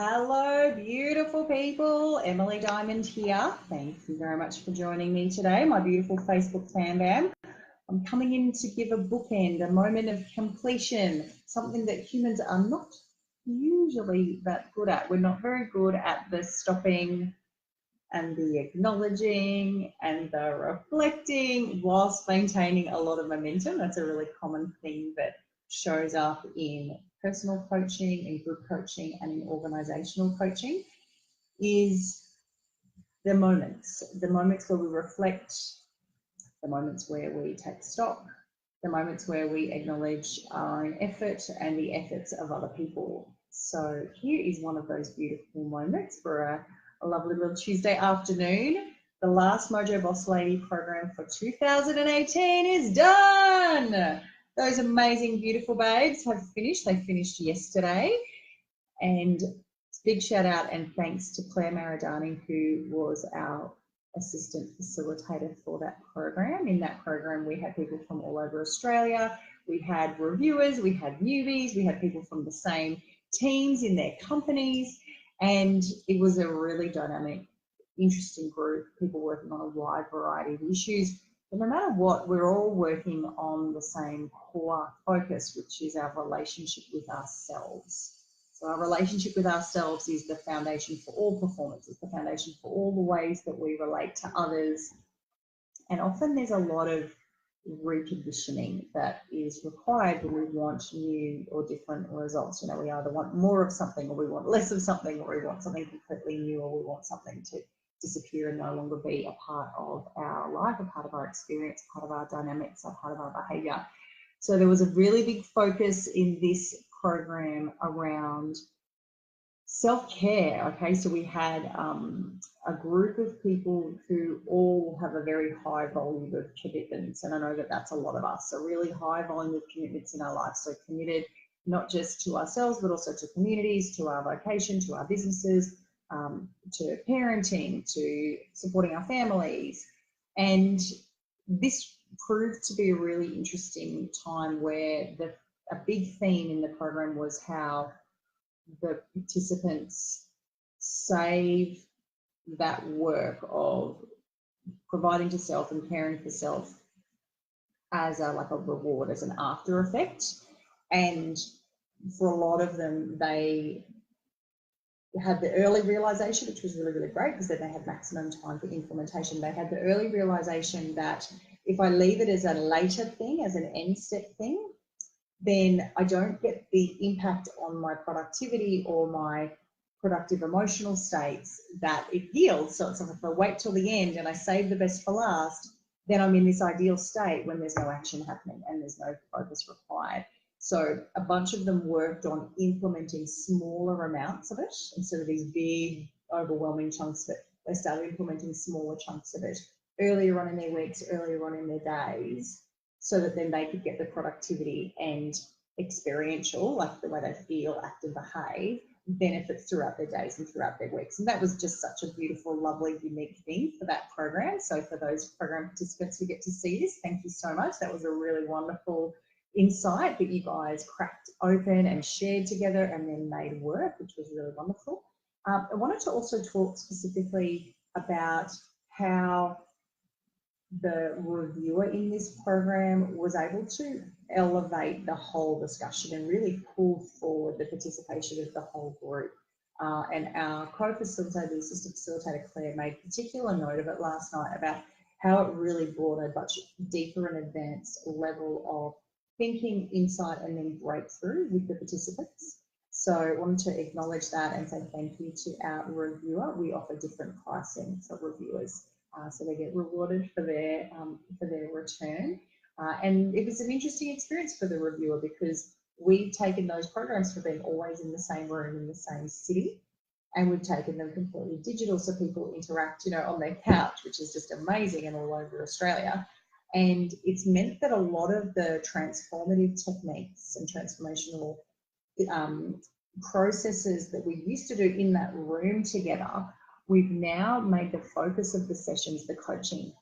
Hello, beautiful people. Emily Diamond here. Thank you very much for joining me today, my beautiful Facebook fan bam. I'm coming in to give a bookend, a moment of completion, something that humans are not usually that good at. We're not very good at the stopping and the acknowledging and the reflecting whilst maintaining a lot of momentum. That's a really common thing that shows up in personal coaching, in group coaching, and in organizational coaching, is the moments where we reflect, the moments where we take stock, the moments where we acknowledge our own effort and the efforts of other people. So here is one of those beautiful moments for a lovely little Tuesday afternoon. The last Mojo Boss Lady program for 2018 is done. Those amazing, beautiful babes have finished. They finished yesterday. And big shout out and thanks to Claire Maradani, who was our assistant facilitator for that program. In that program, we had people from all over Australia. We had reviewers, we had newbies, we had people from the same teams in their companies. And it was a really dynamic, interesting group, people working on a wide variety of issues. But no matter what, we're all working on the same core focus, which is our relationship with ourselves. So our relationship with ourselves is the foundation for all performance. It's the foundation for all the ways that we relate to others. And often there's a lot of reconditioning that is required when we want new or different results. You know, we either want more of something or we want less of something, or we want something completely new, or we want something to disappear and no longer be a part of our life, a part of our experience, a part of our dynamics, a part of our behavior. So there was a really big focus in this program around self-care. Okay, so we had a group of people who all have a very high volume of commitments, and I know that that's a lot of us, a really high volume of commitments in our life. So committed not just to ourselves, but also to communities, to our vocation, to our businesses, to parenting, to supporting our families. And this proved to be a really interesting time where a big theme in the program was how the participants save that work of providing to self and caring for self as like a reward, as an after effect. And for a lot of them, they had the early realization, which was really, really great, because then they had maximum time for implementation. They had the early realization that if I leave it as a later thing, as an end step thing, then I don't get the impact on my productivity or my productive emotional states that it yields. So it's like if I wait till the end and I save the best for last, then I'm in this ideal state when there's no action happening and there's no focus required. So a bunch of them worked on implementing smaller amounts of it instead of these big, overwhelming chunks of it. They started implementing smaller chunks of it earlier on in their weeks, earlier on in their days, so that then they could get the productivity and experiential, like the way they feel, act and behave, benefits throughout their days and throughout their weeks. And that was just such a beautiful, lovely, unique thing for that program. So for those program participants who get to see this, thank you so much. That was a really wonderful insight that you guys cracked open and shared together and then made work, which was really wonderful. I wanted to also talk specifically about how the reviewer in this program was able to elevate the whole discussion and really pull forward the participation of the whole group. And our co-facilitator, the assistant facilitator Claire, made particular note of it last night about how it really brought a much deeper and advanced level of thinking, insight, and then breakthrough with the participants. So I wanted to acknowledge that and say thank you to our reviewer. We offer different pricing for reviewers. So they get rewarded for their return. And it was an interesting experience for the reviewer because we've taken those programs for being always in the same room in the same city, and we've taken them completely digital so people interact, you know, on their couch, which is just amazing, and all over Australia. And it's meant that a lot of the transformative techniques and transformational processes that we used to do in that room together, we've now made the focus of the sessions the coaching.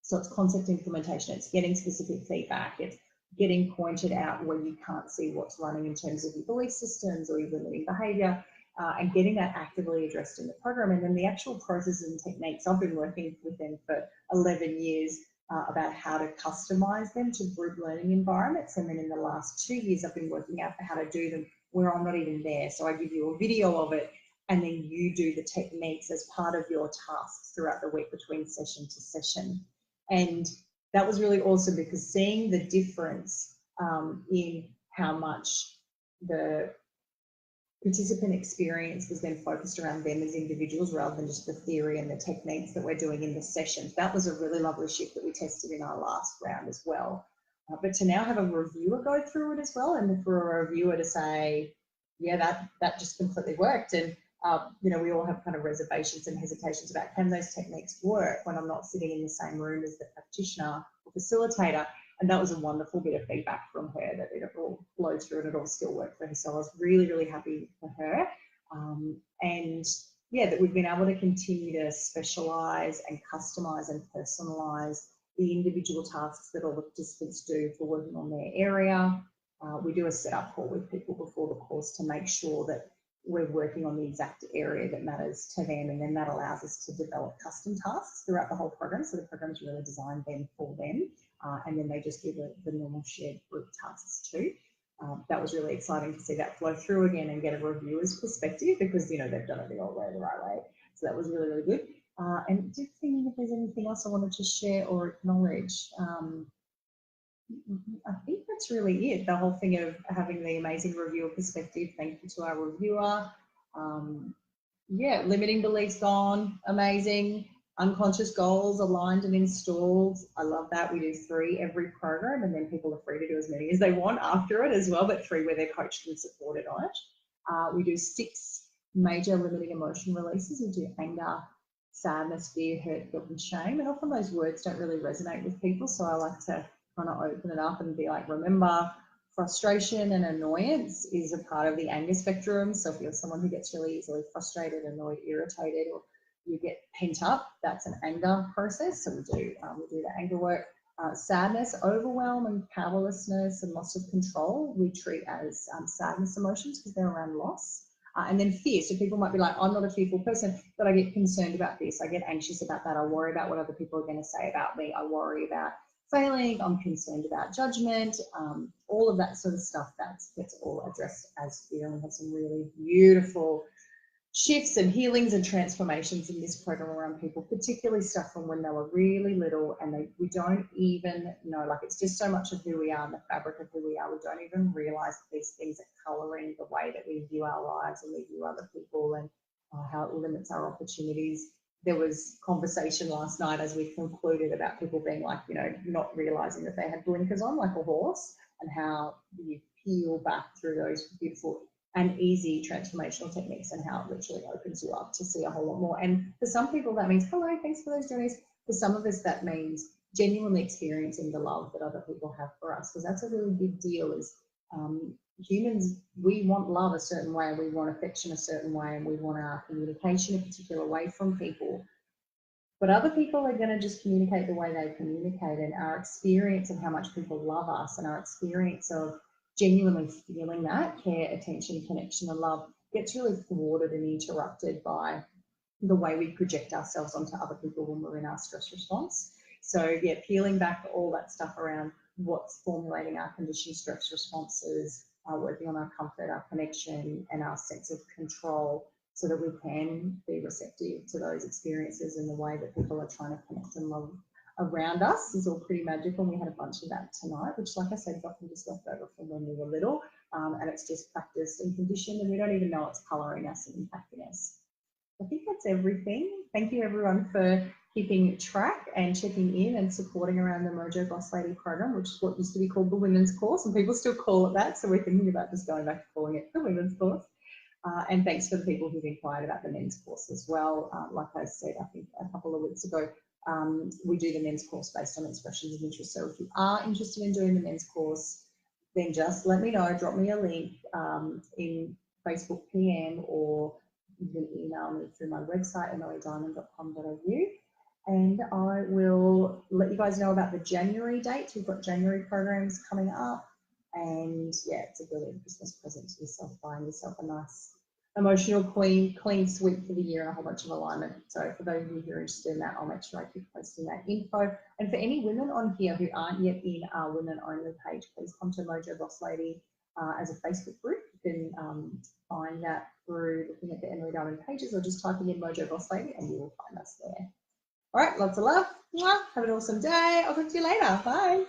So it's concept implementation, it's getting specific feedback, it's getting pointed out where you can't see what's running in terms of your belief systems or your limiting behaviour, and getting that actively addressed in the program. And then the actual processes and techniques, I've been working with them for 11 years about how to customize them to group learning environments. And then in the last 2 years, I've been working out how to do them where I'm not even there. So I give you a video of it, and then you do the techniques as part of your tasks throughout the week between session to session. And that was really awesome, because seeing the difference in how much the participant experience was then focused around them as individuals rather than just the theory and the techniques that we're doing in the sessions. That was a really lovely shift that we tested in our last round as well. But to now have a reviewer go through it as well, and for a reviewer to say, yeah, that just completely worked. And you know, we all have kind of reservations and hesitations about, can those techniques work when I'm not sitting in the same room as the practitioner or facilitator? And that was a wonderful bit of feedback from her, that it all flowed through and it all still worked for her. So I was really, really happy for her. And yeah, that we've been able to continue to specialise and customise and personalise the individual tasks that all the participants do for working on their area. We do a setup call with people before the course to make sure that we're working on the exact area that matters to them, and then that allows us to develop custom tasks throughout the whole program. So the program is really designed then for them, and then they just do the normal shared group tasks too. That was really exciting to see that flow through again and get a reviewer's perspective, because you know they've done it the old way, the right way. So that was really, really good. And just thinking if there's anything else I wanted to share or acknowledge. I think that's really it. The whole thing of having the amazing reviewer perspective. Thank you to our reviewer. Yeah, limiting beliefs gone, amazing. Unconscious goals aligned and installed. I love that. We do 3 every program, and then people are free to do as many as they want after it as well, but 3 where they're coached and supported on it. We do 6 major limiting emotion releases. We do anger, sadness, fear, hurt, guilt, and shame. And often those words don't really resonate with people, so I like to kind of open it up and be like, remember, frustration and annoyance is a part of the anger spectrum. So if you're someone who gets really easily frustrated, annoyed, irritated, or you get pent up, that's an anger process. So we do the anger work. Sadness, overwhelm and powerlessness and loss of control, we treat as sadness emotions because they're around loss. And then fear. So people might be like, I'm not a fearful person, but I get concerned about this. I get anxious about that. I worry about what other people are going to say about me. I worry about failing. I'm concerned about judgment. All of that sort of stuff, that's all addressed as fear. And we have some really beautiful shifts and healings and transformations in this program around people, particularly stuff from when they were really little and we don't even know, like it's just so much of who we are and the fabric of who we are. We don't even realise that these things are colouring the way that we view our lives and we view other people, and how it limits our opportunities. There was conversation last night as we concluded about people being like, you know, not realising that they had blinkers on like a horse, and how you peel back through those beautiful and easy transformational techniques and how it literally opens you up to see a whole lot more. And for some people that means, hello, thanks for those journeys. For some of us that means genuinely experiencing the love that other people have for us, because that's a really big deal. Is humans, we want love a certain way, we want affection a certain way, and we want our communication a particular way from people. But other people are going to just communicate the way they communicate, and our experience of how much people love us and our experience of genuinely feeling that care, attention, connection, and love gets really thwarted and interrupted by the way we project ourselves onto other people when we're in our stress response. So yeah, peeling back all that stuff around what's formulating our conditioned stress responses, working on our comfort, our connection, and our sense of control, so that we can be receptive to those experiences in the way that people are trying to connect and love around us is all pretty magical. And we had a bunch of that tonight, which, like I said, is often just left over from when we were little, and it's just practiced and conditioned, and we don't even know it's colouring us and impacting us. I think that's everything. Thank you everyone for keeping track and checking in and supporting around the Mojo Boss Lady program, which is what used to be called the Women's Course, and people still call it that, so we're thinking about just going back to calling it the Women's Course. And thanks for the people who've inquired about the men's course as well. Like I said, I think a couple of weeks ago, we do the men's course based on expressions of interest. So if you are interested in doing the men's course, then just let me know, drop me a link in Facebook PM, or you can email me through my website, emiliediamond.com.au, and I will let you guys know about the January dates. We've got January programs coming up, and yeah, it's a brilliant Christmas present to yourself, buying yourself a nice emotional clean sweep for the year and a whole bunch of alignment. So for those of you who are interested in that, I'll make sure I keep posting that info. And for any women on here who aren't yet in our women only page, please come to Mojo Boss Lady as a Facebook group. You can find that through looking at the Emily Diamond pages or just typing in Mojo Boss Lady and you will find us there. All right, lots of love. Have an awesome day. I'll talk to you later. Bye.